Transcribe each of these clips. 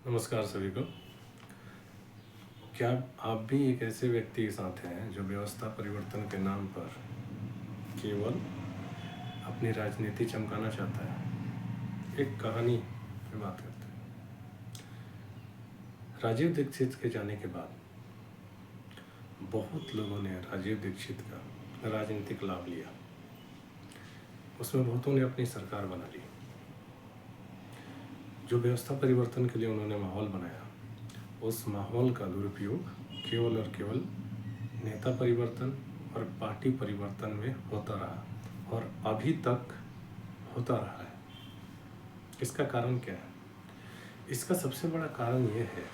नमस्कार सभी को। क्या आप भी एक ऐसे व्यक्ति के साथ हैं जो व्यवस्था परिवर्तन के नाम पर केवल अपनी राजनीति चमकाना चाहता है? एक कहानी पे बात करते हैं। राजीव दीक्षित के जाने के बाद बहुत लोगों ने राजीव दीक्षित का राजनीतिक लाभ लिया। उसमें बहुतों ने अपनी सरकार बना ली। जो व्यवस्था परिवर्तन के लिए उन्होंने माहौल बनाया, उस माहौल का दुरुपयोग केवल और केवल नेता परिवर्तन और पार्टी परिवर्तन में होता रहा और अभी तक होता रहा है। इसका कारण क्या है? इसका सबसे बड़ा कारण यह है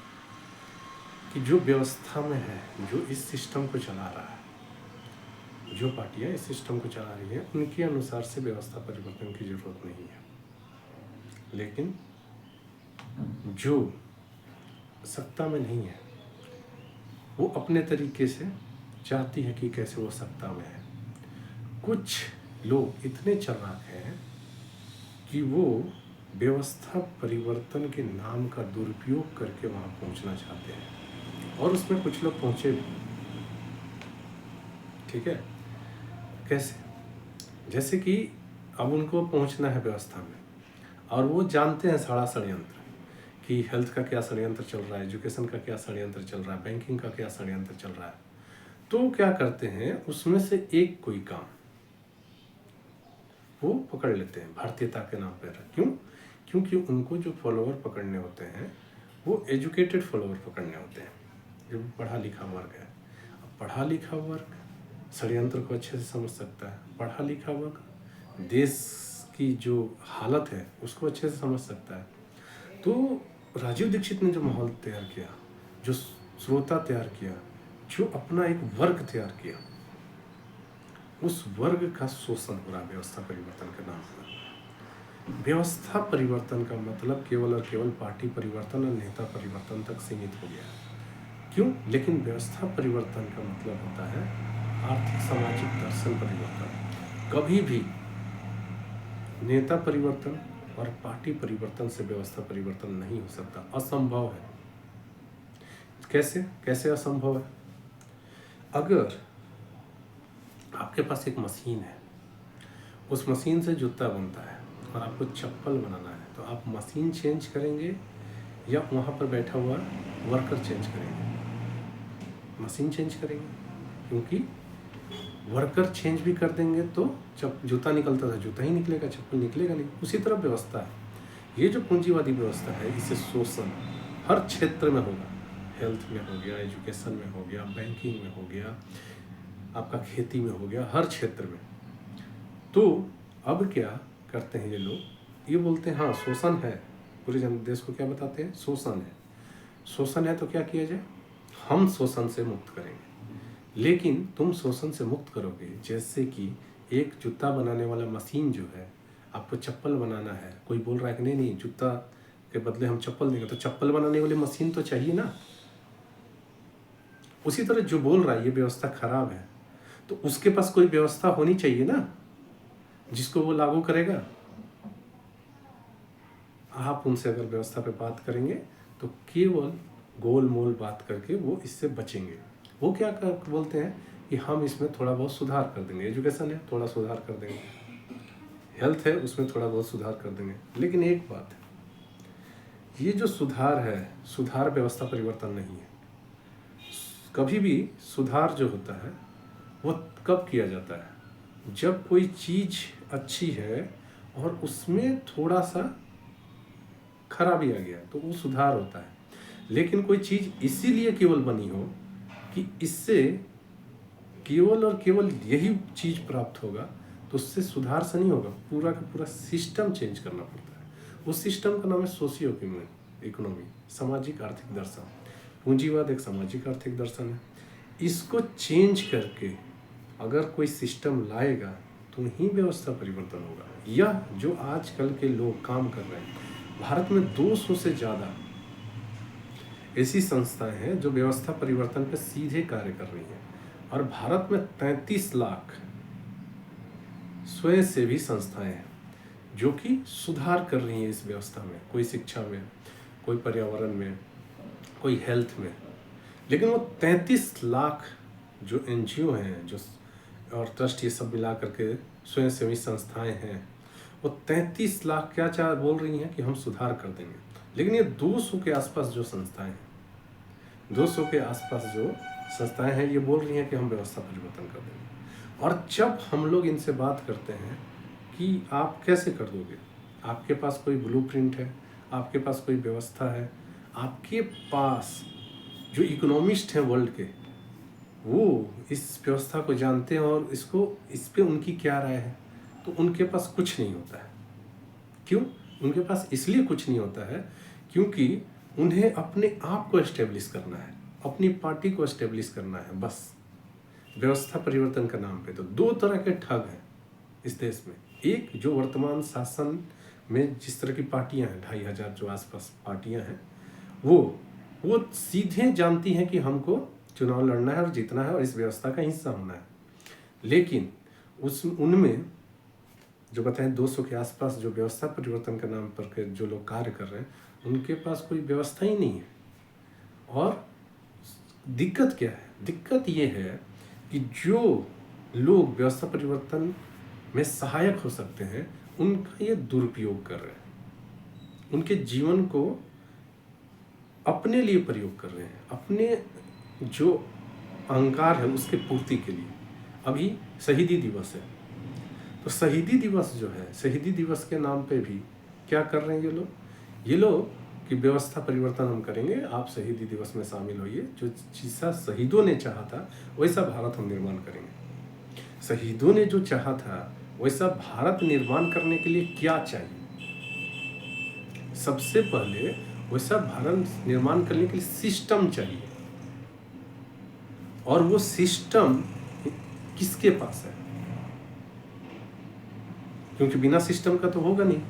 कि जो व्यवस्था में है, जो इस सिस्टम को चला रहा है, जो पार्टियां इस सिस्टम को चला रही हैं, उनके अनुसार से व्यवस्था परिवर्तन की जरूरत नहीं है। लेकिन जो सत्ता में नहीं है, वो अपने तरीके से चाहती है कि कैसे वो सत्ता में है। कुछ लोग इतने चालाक हैं कि वो व्यवस्था परिवर्तन के नाम का दुरुपयोग करके वहाँ पहुँचना चाहते हैं, और उसमें कुछ लोग पहुँचे भी। ठीक है? कैसे? जैसे कि अब उनको पहुँचना है व्यवस्था में, और वो जानते हैं सारा षड्यंत्र कि हेल्थ का क्या षड्यंत्र चल रहा है, एजुकेशन का क्या षड्यंत्र चल रहा है, बैंकिंग का क्या षड्यंत्र चल रहा है। तो क्या करते हैं, उसमें से एक कोई काम वो पकड़ लेते हैं भारतीयता के नाम पर। क्यों? क्योंकि उनको जो फॉलोअर पकड़ने होते हैं वो एजुकेटेड फॉलोअर पकड़ने होते हैं, जो पढ़ा लिखा वर्ग है। अब पढ़ा लिखा वर्ग षड्यंत्र को अच्छे से समझ सकता है, पढ़ा लिखा वर्ग देश की जो हालत है उसको अच्छे से समझ सकता है। तो राजीव दीक्षित ने जो माहौल तैयार किया, जो श्रोता तैयार किया, जो अपना एक वर्ग तैयार किया, उस वर्ग का शोषण हो रहा है व्यवस्था परिवर्तन के नाम पर। व्यवस्था परिवर्तन का मतलब केवल और केवल पार्टी परिवर्तन और नेता परिवर्तन तक सीमित हो गया है। क्यों? लेकिन व्यवस्था परिवर्तन का मतलब होता है आर्थिक सामाजिक दर्शन परिवर्तन। कभी भी नेता परिवर्तन और पार्टी परिवर्तन से व्यवस्था परिवर्तन नहीं हो सकता, असंभव है। कैसे असंभव है? अगर आपके पास एक मशीन है, उस मशीन से जूता बनता है और आपको चप्पल बनाना है, तो आप मशीन चेंज करेंगे या वहाँ पर बैठा हुआ वर्कर चेंज करेंगे? मशीन चेंज करेंगे, क्योंकि वर्कर चेंज भी कर देंगे तो जूता निकलता था जूता ही निकलेगा, चप्पल निकलेगा नहीं। उसी तरह व्यवस्था है। ये जो पूंजीवादी व्यवस्था है, इसे शोषण हर क्षेत्र में होगा। हेल्थ में हो गया, एजुकेशन में हो गया, बैंकिंग में हो गया, आपका खेती में हो गया, हर क्षेत्र में। तो अब क्या करते हैं ये लोग? ये बोलते हैं हाँ शोषण है, पूरे देश को क्या बताते हैं? शोषण है। शोषण है तो क्या किया जाए? हम शोषण से मुक्त करेंगे। लेकिन तुम शोषण से मुक्त करोगे, जैसे कि एक जूता बनाने वाला मशीन जो है, आपको चप्पल बनाना है, कोई बोल रहा है कि नहीं जूता के बदले हम चप्पल देंगे, तो चप्पल बनाने वाली मशीन तो चाहिए ना। उसी तरह जो बोल रहा है ये व्यवस्था खराब है, तो उसके पास कोई व्यवस्था होनी चाहिए ना जिसको वो लागू करेगा। आप उनसे अगर व्यवस्था पे बात करेंगे तो केवल गोल मोल बात करके वो इससे बचेंगे। वो क्या बोलते हैं कि हम इसमें थोड़ा बहुत सुधार कर देंगे, एजुकेशन है थोड़ा सुधार कर देंगे, हेल्थ है उसमें थोड़ा बहुत सुधार कर देंगे। लेकिन एक बात है, ये जो सुधार है, सुधार व्यवस्था परिवर्तन नहीं है। कभी भी सुधार जो होता है वो कब किया जाता है? जब कोई चीज़ अच्छी है और उसमें थोड़ा सा खराबी आ गया तो वो सुधार होता है। लेकिन कोई चीज़ इसीलिए केवल बनी हो कि इससे केवल और केवल यही चीज़ प्राप्त होगा, तो उससे सुधार से नहीं होगा, पूरा का पूरा सिस्टम चेंज करना पड़ता है। उस सिस्टम का नाम है सोशियो इकोनॉमी, सामाजिक आर्थिक दर्शन। पूंजीवाद एक सामाजिक आर्थिक दर्शन है। इसको चेंज करके अगर कोई सिस्टम लाएगा तो ही व्यवस्था परिवर्तन होगा। यह जो आजकल के लोग काम कर रहे हैं, भारत में 200 से ज़्यादा ऐसी संस्थाएं हैं जो व्यवस्था परिवर्तन पर सीधे कार्य कर रही हैं, और भारत में 33 लाख स्वयंसेवी संस्थाएं हैं जो कि सुधार कर रही हैं इस व्यवस्था में। कोई शिक्षा में, कोई पर्यावरण में, कोई हेल्थ में। लेकिन वो 33 लाख जो एनजीओ हैं जो और ट्रस्ट ये सब मिला करके स्वयंसेवी संस्थाएं हैं, वो 33 लाख क्या चाह बोल रही हैं कि हम सुधार कर देंगे। लेकिन ये 200 के आसपास जो संस्थाएं हैं, 200 के आसपास जो संस्थाएं हैं, ये बोल रही हैं कि हम व्यवस्था परिवर्तन कर देंगे। और जब हम लोग इनसे बात करते हैं कि आप कैसे कर दोगे, आपके पास कोई ब्लूप्रिंट है, आपके पास कोई व्यवस्था है, आपके पास जो इकोनॉमिस्ट हैं वर्ल्ड के, वो इस व्यवस्था को जानते हैं और इस पे उनकी क्या राय है, तो उनके पास कुछ नहीं होता है। क्यों? उनके पास इसलिए कुछ नहीं होता है क्योंकि उन्हें अपने आप को एस्टेब्लिश करना है, अपनी पार्टी को एस्टेब्लिश करना है, बस व्यवस्था परिवर्तन के नाम पे। तो 2 तरह के ठग हैं इस देश में। एक जो वर्तमान शासन में जिस तरह की पार्टियां हैं, 2500 जो आसपास पार्टियां हैं, वो सीधे जानती हैं कि हमको चुनाव लड़ना है और जीतना है और इस व्यवस्था का हिस्सा होना है। लेकिन उनमें जो बताएं 200 के आसपास जो व्यवस्था परिवर्तन के नाम पर के जो लोग कार्य कर रहे हैं, उनके पास कोई व्यवस्था ही नहीं है। और दिक्कत क्या है? दिक्कत ये है कि जो लोग व्यवस्था परिवर्तन में सहायक हो सकते हैं, उनका ये दुरुपयोग कर रहे हैं, उनके जीवन को अपने लिए प्रयोग कर रहे हैं, अपने जो अहंकार है उसके पूर्ति के लिए। अभी शहीदी दिवस है, तो शहीदी दिवस जो है, शहीदी दिवस के नाम पे भी क्या कर रहे हैं ये लोग कि व्यवस्था परिवर्तन हम करेंगे, आप शहीदी दिवस में शामिल होइए, जो जैसा शहीदों ने चाहा था वैसा भारत हम निर्माण करेंगे। शहीदों ने जो चाहा था वैसा भारत निर्माण करने के लिए क्या चाहिए? सबसे पहले वैसा भारत निर्माण करने के लिए सिस्टम चाहिए, और वो सिस्टम किसके पास है? क्योंकि बिना सिस्टम का तो होगा नहीं।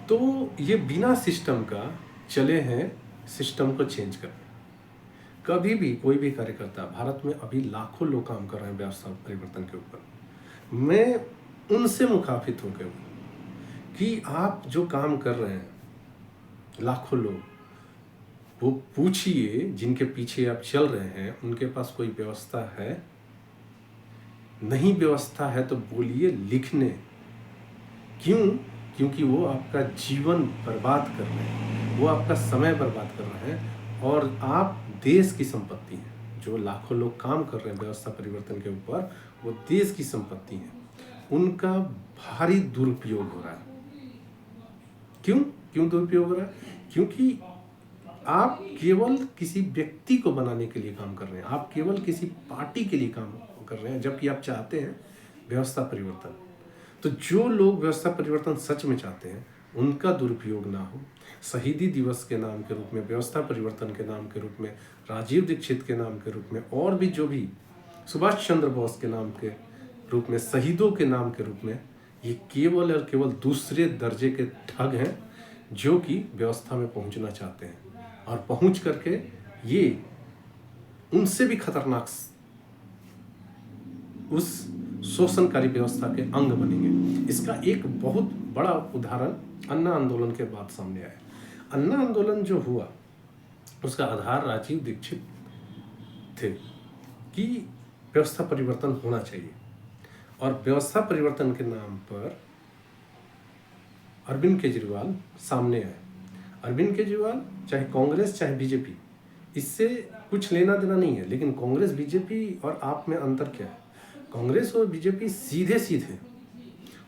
तो ये बिना सिस्टम का चले हैं सिस्टम को चेंज करने। कभी भी कोई भी कार्यकर्ता, भारत में अभी लाखों लोग काम कर रहे हैं व्यवस्था परिवर्तन के ऊपर, मैं उनसे मुखाफित हो गया कि आप जो काम कर रहे हैं, लाखों लोग, वो पूछिए जिनके पीछे आप चल रहे हैं, उनके पास कोई व्यवस्था है? नहीं व्यवस्था है तो बोलिए लिखने। क्यों? क्योंकि वो आपका जीवन बर्बाद कर रहे हैं, वो आपका समय बर्बाद कर रहे हैं, और आप देश की संपत्ति हैं। जो लाखों लोग काम कर रहे हैं व्यवस्था परिवर्तन के ऊपर, वो देश की संपत्ति है, उनका भारी दुरुपयोग हो रहा है। क्यों दुरुपयोग हो रहा है? क्योंकि आप केवल किसी व्यक्ति को बनाने के लिए काम कर रहे हैं, आप केवल किसी पार्टी के लिए काम कर रहे हैं, जबकि आप चाहते हैं व्यवस्था परिवर्तन। तो जो लोग व्यवस्था परिवर्तन सच में चाहते हैं, उनका दुरुपयोग ना हो। शहीदी दिवस के नाम के रूप में, व्यवस्था परिवर्तन के नाम के रूप में, राजीव दीक्षित के नाम के रूप में, और भी जो भी सुभाष चंद्र बोस के नाम के रूप में, शहीदों के नाम के रूप में, ये केवल और केवल दूसरे दर्जे के ठग हैं जो कि व्यवस्था में पहुंचना चाहते हैं, और पहुंच करके ये उनसे भी खतरनाक उस शोषणकारी व्यवस्था के अंग बनेंगे। इसका एक बहुत बड़ा उदाहरण अन्ना आंदोलन के बाद सामने आया। अन्ना आंदोलन जो हुआ, उसका आधार राजीव दीक्षित थे कि व्यवस्था परिवर्तन होना चाहिए, और व्यवस्था परिवर्तन के नाम पर अरविंद केजरीवाल सामने आए। अरविंद केजरीवाल चाहे कांग्रेस चाहे बीजेपी, इससे कुछ लेना देना नहीं है, लेकिन कांग्रेस बीजेपी और आप में अंतर क्या है? कांग्रेस और बीजेपी सीधे सीधे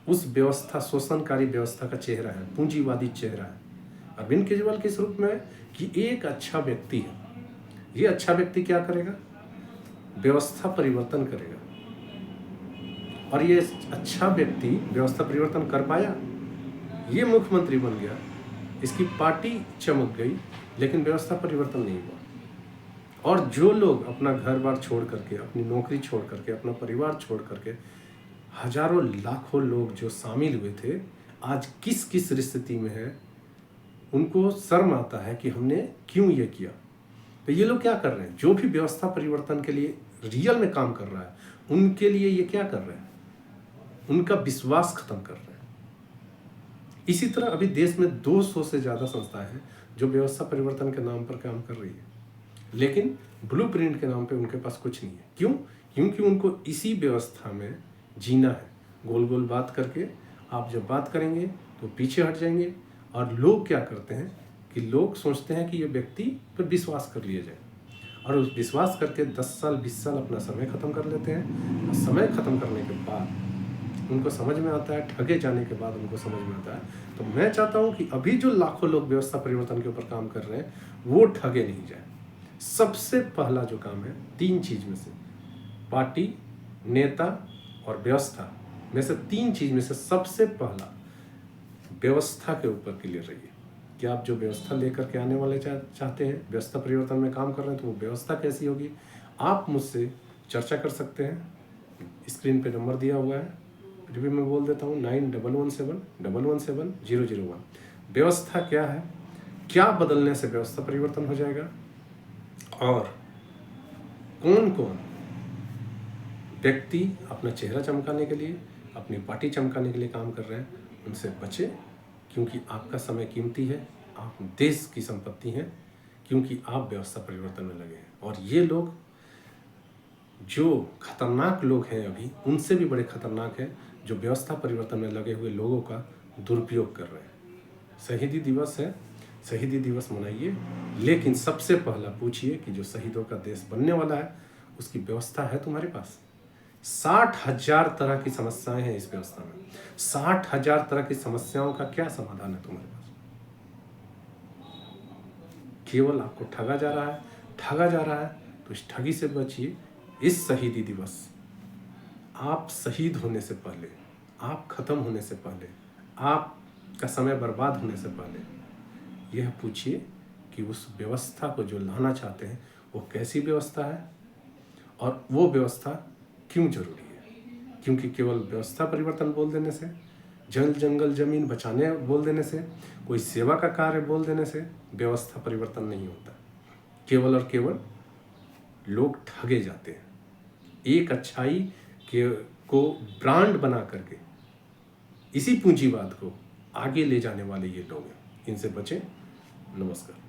उस व्यवस्था, शोषणकारी व्यवस्था का चेहरा है, पूंजीवादी चेहरा है। अरविंद केजरीवाल किस रूप में है कि एक अच्छा व्यक्ति है। ये अच्छा व्यक्ति क्या करेगा? व्यवस्था परिवर्तन करेगा, और ये अच्छा व्यक्ति व्यवस्था परिवर्तन कर पाया, ये मुख्यमंत्री बन गया, इसकी पार्टी चमक गई, लेकिन व्यवस्था परिवर्तन नहीं हुआ। और जो लोग अपना घर बार छोड़ करके, अपनी नौकरी छोड़ करके, अपना परिवार छोड़ करके, हजारों लाखों लोग जो शामिल हुए थे, आज किस किस स्थिति में है, उनको शर्म आता है कि हमने क्यों ये किया। तो ये लोग क्या कर रहे हैं? जो भी व्यवस्था परिवर्तन के लिए रियल में काम कर रहा है, उनके लिए ये क्या कर रहे हैं? उनका विश्वास खत्म कर रहे हैं। इसी तरह अभी देश में 200 से ज़्यादा संस्थाएं हैं जो व्यवस्था परिवर्तन के नाम पर काम कर रही है, लेकिन ब्लूप्रिंट के नाम पे उनके पास कुछ नहीं है। क्यों? क्योंकि उनको इसी व्यवस्था में जीना है। गोल गोल बात करके आप जब बात करेंगे तो पीछे हट जाएंगे। और लोग क्या करते हैं कि लोग सोचते हैं कि ये व्यक्ति पर विश्वास कर लिया जाए, और उस विश्वास करके 10 साल 20 साल अपना समय खत्म कर लेते हैं। और समय खत्म करने के बाद उनको समझ में आता है, ठगे जाने के बाद उनको समझ में आता है। तो मैं चाहता हूँ कि अभी जो लाखों लोग व्यवस्था परिवर्तन के ऊपर काम कर रहे हैं वो ठगे नहीं जाए। सबसे पहला जो काम है 3 चीज में से, पार्टी, नेता और व्यवस्था में से 3 चीज में से सबसे पहला व्यवस्था के ऊपर क्लियर रहिए कि आप जो व्यवस्था लेकर के आने वाले चाहते हैं, व्यवस्था परिवर्तन में काम कर रहे हैं, तो वो व्यवस्था कैसी होगी। आप मुझसे चर्चा कर सकते हैं। स्क्रीन पे नंबर दिया हुआ है, फिर भी मैं बोल देता हूँ 9117117001। व्यवस्था क्या है, क्या बदलने से व्यवस्था परिवर्तन हो जाएगा, और कौन कौन व्यक्ति अपना चेहरा चमकाने के लिए, अपनी पार्टी चमकाने के लिए काम कर रहे हैं, उनसे बचे। क्योंकि आपका समय कीमती है, आप देश की संपत्ति हैं, क्योंकि आप व्यवस्था परिवर्तन में लगे हैं। और ये लोग जो खतरनाक लोग हैं अभी, उनसे भी बड़े खतरनाक हैं जो व्यवस्था परिवर्तन में लगे हुए लोगों का दुरुपयोग कर रहे हैं। शहीदी दिवस है, शहीदी दिवस मनाइए, लेकिन सबसे पहला पूछिए कि जो शहीदों का देश बनने वाला है उसकी व्यवस्था है तुम्हारे पास। 60,000 तरह की समस्याएं हैं इस व्यवस्था में। 60,000 तरह की समस्याओं का क्या समाधान है तुम्हारे पास? केवल आपको ठगा जा रहा है, ठगा जा रहा है। तो इस ठगी से बचिए। इस शहीदी दिवस, आप शहीद होने से पहले, आप खत्म होने से पहले, आपका समय बर्बाद होने से पहले यह पूछिए कि उस व्यवस्था को जो लाना चाहते हैं वो कैसी व्यवस्था है, और वो व्यवस्था क्यों जरूरी है। क्योंकि केवल व्यवस्था परिवर्तन बोल देने से, जल जंगल जमीन बचाने बोल देने से, कोई सेवा का कार्य बोल देने से व्यवस्था परिवर्तन नहीं होता। केवल और केवल लोग ठगे जाते हैं। एक अच्छाई को ब्रांड बना करके इसी पूंजीवाद को आगे ले जाने वाले ये लोग हैं। इनसे बचें। नमस्कार।